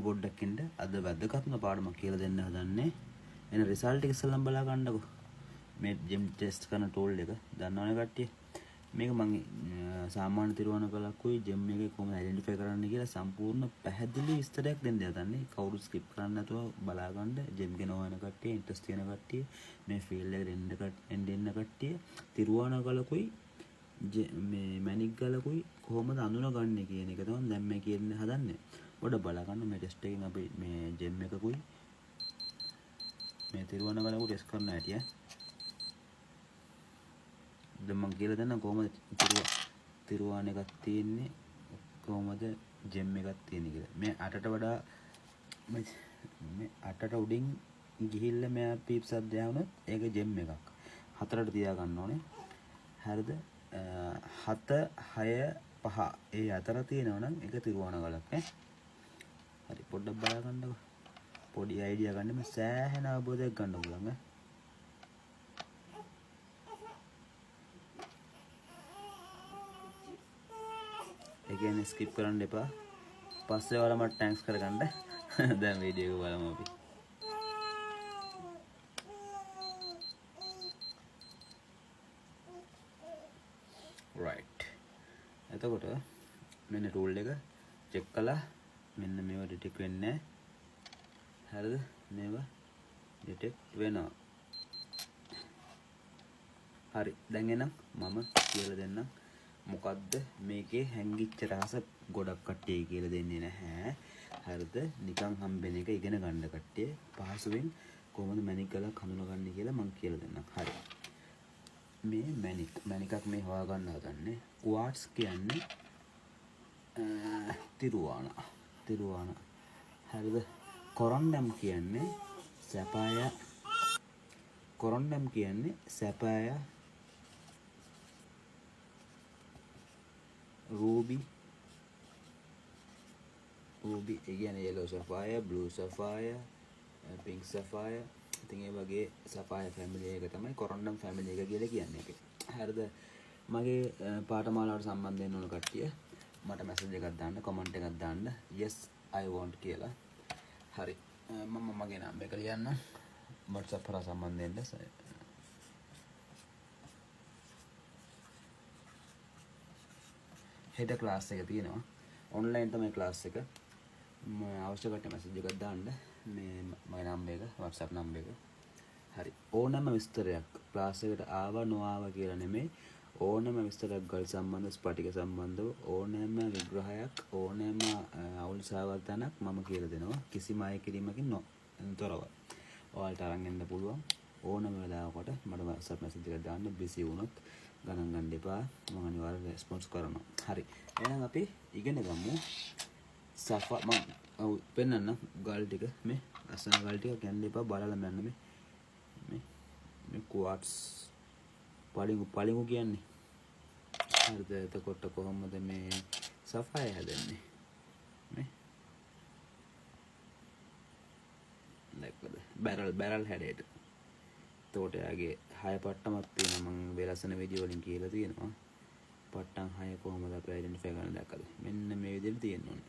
පොඩ්ඩක් ඉන්න. අද වැදගත්ම පාඩමක් කියලා දෙන්න හදන්නේ. එන රිසල්ට් එක ඉස්සෙල්ලම බලා ගන්නකො. මේ ජෙම් ටෙස්ට් කරන ටූල් එක දන්නවනේ කට්ටිය. මේක මම සාමාන්‍ය තිරුවනකලකුයි ජෙම් එකේ කොහොමද අයිඩෙන්ටිෆයි කරන්න කියලා සම්පූර්ණ පැහැදිලි විස්තරයක් දෙන්න හදන්නේ. කවුරු ස්කිප් කරන්න නැතුව බලා ගන්න. ජෙම් ගෙන හොයන කට්ටිය, ඉන්ට්‍රස්ට් තියෙන කට්ටිය, මේ ෆීල්ඩ් එකට එන්න කට්ටිය තිරුවනකලකුයි මේ මැනික් ගලකුයි කොහොමද අඳුනගන්නේ කියන එක තමයි දැන් මේ කියන්න හදන්නේ. පොඩ්ඩක් බලා ගන්න මේ ටෙස්ට් එකෙන් අපි මේ ජෙම් එකකුයි මේ තිරුවනකලකුයි ටෙස්ට් කරන්න හැටි දැන් මම කියලා දෙන්නම් කොහොමද තිරුවාන එකක් තියෙන්නේ කොහොමද ජෙම් එකක් තියෙන්නේ කියලා. මේ අටට වඩා මේ අටට උඩින් ගිහිල්ලා මෙයා පීප්ස් එකක් දැවුනොත් ඒක ජෙම් එකක්. හතරට තියා ගන්න ඕනේ. හරිද? 7 6 5 ඒ අතර තියෙනවා නම් ඒක තිරුවානගලක් නේ. හරි පොඩ්ඩක් බලා ගන්නකො. පොඩි අයිඩියා ගන්න මේ සෑහෙන අවබෝධයක් ගන්න පුළුවන් ඈ. ඒ කියන්නේ ස්කිප් කරන්න එපා. පස්සේ ඔයාලා මට ටැන්ක්ස් කරගන්න. දැන් වීඩියෝ එක බලමු අපි. right. එතකොට මෙන්න ටූල් එක චෙක් කළා. මෙන්න මේවා ඩිටෙක්ට් වෙන්නේ නැහැ. හරිද? මේවා ඩිටෙක්ට් වෙනවා. හරි. දැන් එනම් මම කියලා දෙන්නම්. මොකද්ද මේකේ හැංගිච්ච රහස ගොඩක් කට්ටිය කියලා දෙන්නේ නැහැ. හරිද? නිකන් හම්බෙන එක ඉගෙන ගන්න කට්ටිය පහසුවෙන් කොහොමද මැනික් ගලක් හඳුනගන්නේ කියලා මම කියලා දෙන්නම්. හරි. මේ මැනිකක් මේ හොයා ගන්න හදන්නේ. ක්වාට්ස් කියන්නේ තිරුවාන. හරිද? කොරන්ඩම් කියන්නේ සැපය. රූබි ඒ කියන්නේ yellow sapphire, blue sapphire, pink sapphire. ඉතින් ඒ වගේ sapphire family එක තමයි corundum family එක කියලා කියන්නේ. හරිද? මගේ පාඨමාලාවට සම්බන්ධ වෙන්න ඕන කට්ටිය මට මැසේජ් එකක් දාන්න, කමෙන්ට් එකක් දාන්න. yes I want කියලා. හරි. මම මගේ නම එක ලියන්න. WhatsApp හරහා සම්බන්ධ වෙන්න. හෙට ක්ලාස් එක තියෙනවා. ඔන්ලයින් තමයි ක්ලාස් එක. අවශ්‍ය කට්ටිය මැසේජ් එකක් දාන්න. මේ මගේ නම්බර් එක, WhatsApp නම්බර් එක. හරි. ඕනම විස්තරයක් ක්ලාස් එකට ආවා නොආවා කියලා නෙමෙයි. ඕනම විස්තරයක් ගල් සම්බන්ධ, ස්පටික සම්බන්ධව ඕනෑම විග්‍රහයක්, ඕනෑම අවුල් සාවර්තනක් මම කියලා දෙනවා. කිසිම අය කිරීමකින් තොරව. ඔයාලට අරන් එන්න පුළුවන්. ඕනම වෙලාවකට මට WhatsApp මැසේජ් එකක් දාන්න. බිසි වුණොත් ගණන් ගන්න එපා. මම අනිවාර්යෙන් රෙස්පොන්ස් කරනවා. හරි. එහෙනම් අපි ඉගෙන ගමු. මම පෙන්නන්න ගල් ටික මේ අසන ගල් ටික ගන්න එපා. බලලා යන්න මේ ක්වාට්ස් පලිඟු කියන්නේ. හරිද? එතකොට කොහොමද මේ සෆාය හැදෙන්නේ? මේ දැක්කද? බැරල් හැඩයට. එතකොට යාගේ 6 පට්ටමක් තියෙනවා. මම වෙලසන වීඩියෝ වලින් කියලා තියෙනවා. පට්ටම් 6 කොහොමද අපි අයිඩෙන්ටිෆයි කරන්න දැක්කද? මෙන්න මේ විදිහට තියෙන්න ඕනේ.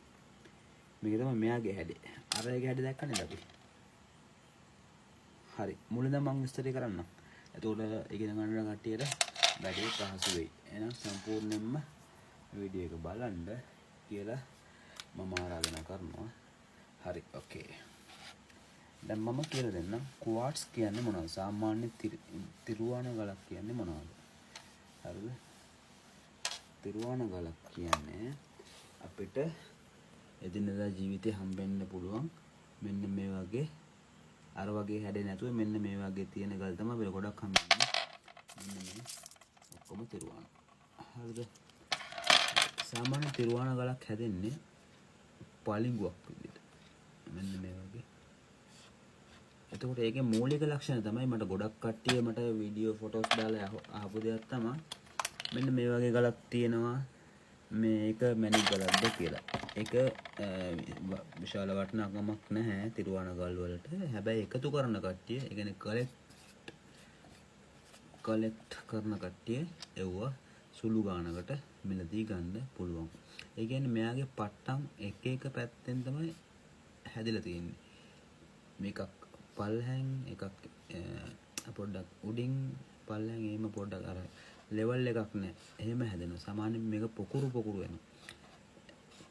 මේක තමයි මෙයාගේ හැඩය. අර එක හැඩය දැක්කනේ අපි. හරි. මුලින්ම මම විස්තරය කරන්නම්. එතකොට ඉගෙන ගන්න කට්ටියට වැඩේ පහසු වෙයි. එහෙනම් සම්පූර්ණයෙන්ම වීඩියෝ එක බලන්න කියලා මම ආරාධනා කරනවා. හරි. ඕකේ. දැන් මම කියලා දෙන්නම් ක්වාට්ස් කියන්නේ මොනවද? සාමාන්‍ය තිරුවාන ගලක් කියන්නේ මොනවද? හරිද? තිරුවාන ගලක් කියන්නේ අපිට එදිනෙදා ජීවිතේ හම්බෙන්න පුළුවන් මෙන්න මේ වගේ අර වගේ හැඩේ නැතුව මෙන්න මේ වගේ තියෙන ගල් තමයි අපිට ගොඩක් හම්බෙන්නේ. මෙන්න මේ ඔක්කොම තිරුවාන. හරිද? සාමාන්‍ය තිරුවාන ගලක් හැදෙන්නේ පලිඟුවක් විදිහට. මෙන්න මේ වගේ. එතකොට ඒකේ මූලික ලක්ෂණ තමයි මට ගොඩක් කට්ටිය මට වීඩියෝ ෆොටෝස් දාලා අහපු දෙයක් තමයි මෙන්න මේ වගේ ගලක් තියෙනවා මේක මැනික් ගලක්ද කියලා. ඒක විශාල වටිනාකමක් නැහැ තිරුවාන ගල් වලට. හැබැයි එකතු කරන කට්ටිය, ඒ කියන්නේ කලෙක්ට් කරන කට්ටිය එවුවා සුළු ගානකට මිලදී ගන්න පුළුවන්. ඒ කියන්නේ මෙයාගේ පට්ටම් එක එක පැත්තෙන් තමයි හැදිලා තියෙන්නේ. මේකක් පල්හැන් එකක් පොඩ්ඩක් උඩින් පල්හැන් එහෙම පොඩ්ඩක් අර ලෙවල් එකක් නැහැ. එහෙම හැදෙනවා. සාමාන්‍යයෙන් මේක පොකුරු වෙනවා.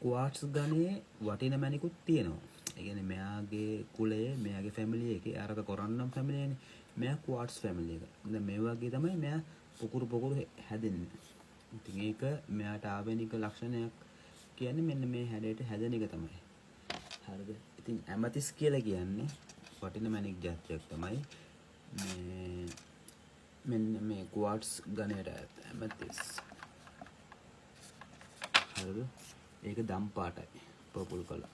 ක්වාට්ස් ගණයේ වටින මැණිකුත් තියෙනවා. ඒ කියන්නේ මෙයාගේ කුලය, මෙයාගේ ෆැමිලි එකේ අරක කොරන්නම් ෆැමිලියනේ. මෙයා ක්වාට්ස් ෆැමිලි එක. දැන් මේ වගේ තමයි මෙයා පොකුරු හැදෙන්නේ. ඉතින් ඒක මෙයාට ආවේනික ලක්ෂණයක් කියන්නේ මෙන්න මේ හැඩයට හැදෙන එක තමයි. හරිද? ඉතින් ඇමතිස් කියලා කියන්නේ වටින මැණික් ජාතියක් තමයි. මෙන්න මේ ක්වාට්ස් ගණයට ඇමතිස්. හරිද? ඒක දම් පාටයි. Purple colour.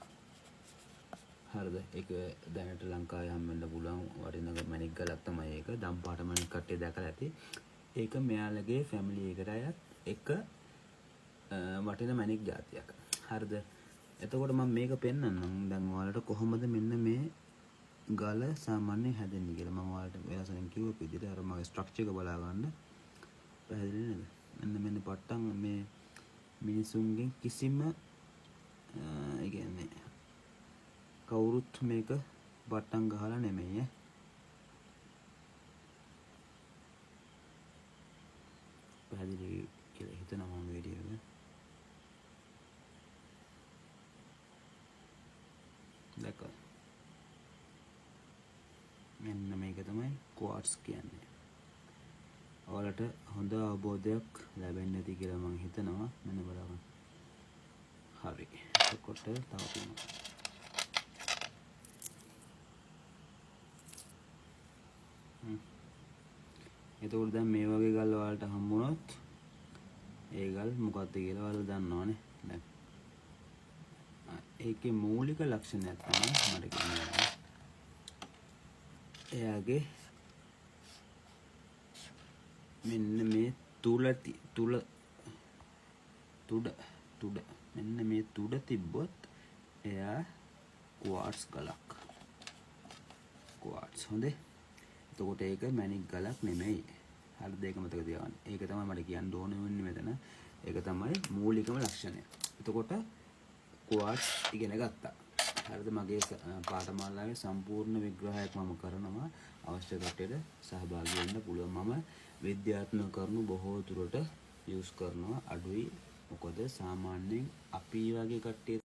හරිද? ඒක දැනට ලංකාවේ හම්බෙන්න පුළුවන් වටින මැණික් ගලක් තමයි ඒක. දම් පාට මැණික් කට්ටිය දැකලා ඇති. ඒක මෙයාලගේ ෆැමිලි එකට අයත් එක වටින මැණික් ජාතියක්. හරිද? එතකොට මම මේක පෙන්නන්නම්. දැන් ඔයාලට කොහොමද මෙන්න මේ ගල සාමාන්‍යයෙන් හැදෙන්නේ කියලා. මම ඔයාලට වෙනසෙන් කිව්ව විදිහට අර මගේ ස්ට්‍රක්චර් එක බලා ගන්න. පැහැදිලි නේද? මෙන්න පට්ටම් මේ මිනිසුන්ගෙන් කිසිම ඒ කියන්නේ කවුරුත් මේක පට්ටම් ගහලා නෙමෙයි ඈ. පැහැදිලි කියලා හිතනවා මම වීඩියෝ එක. දැක්කද? මෙන්න මේක තමයි ක්වාට්ස් කියන්නේ. ඔයාලට හොඳ අවබෝධයක් ලැබෙන්න ඇති කියලා මම හිතනවා. මෙන්න බලන්න. හරි. එතකොට තව තියෙනවා. එතකොට දැන් මේ වගේ ගල් ඔයාලට හම්බුනොත් ඒ ගල් මොකක්ද කියලා ඔයාලා දන්නවනේ. දැන් ඒකේ මූලික ලක්ෂණයක් තමයි මට කියන්නේ. එයාගේ මෙන්න මේ තුඩ මෙන්න මේ තුඩ තිබ්බොත් එයා ක්වාට්ස් ගලක්. ක්වාට්ස් හොඳේ. එතකොට ඒක මැණික් ගලක් නෙමෙයි. හරිද? ඒක මතක තියාගන්න. ඒක තමයි මට කියන්න ඕන වෙන්නේ මෙතන. ඒක තමයි මූලිකම ලක්ෂණය. එතකොට ක්වාට්ස් ඉගෙන ගත්තා. හරිද? මගේ පාඨමාලාවේ සම්පූර්ණ විග්‍රහයක් මම කරනවා. අවශ්‍ය කට්ටියට සහභාගී වෙන්න පුළුවන්. මම විද්‍යාත්මක කරුණු බොහෝ දුරට යූස් කරනවා. අඩුයි. මොකද සාමාන්‍යයෙන් අපි වගේ කට්ටිය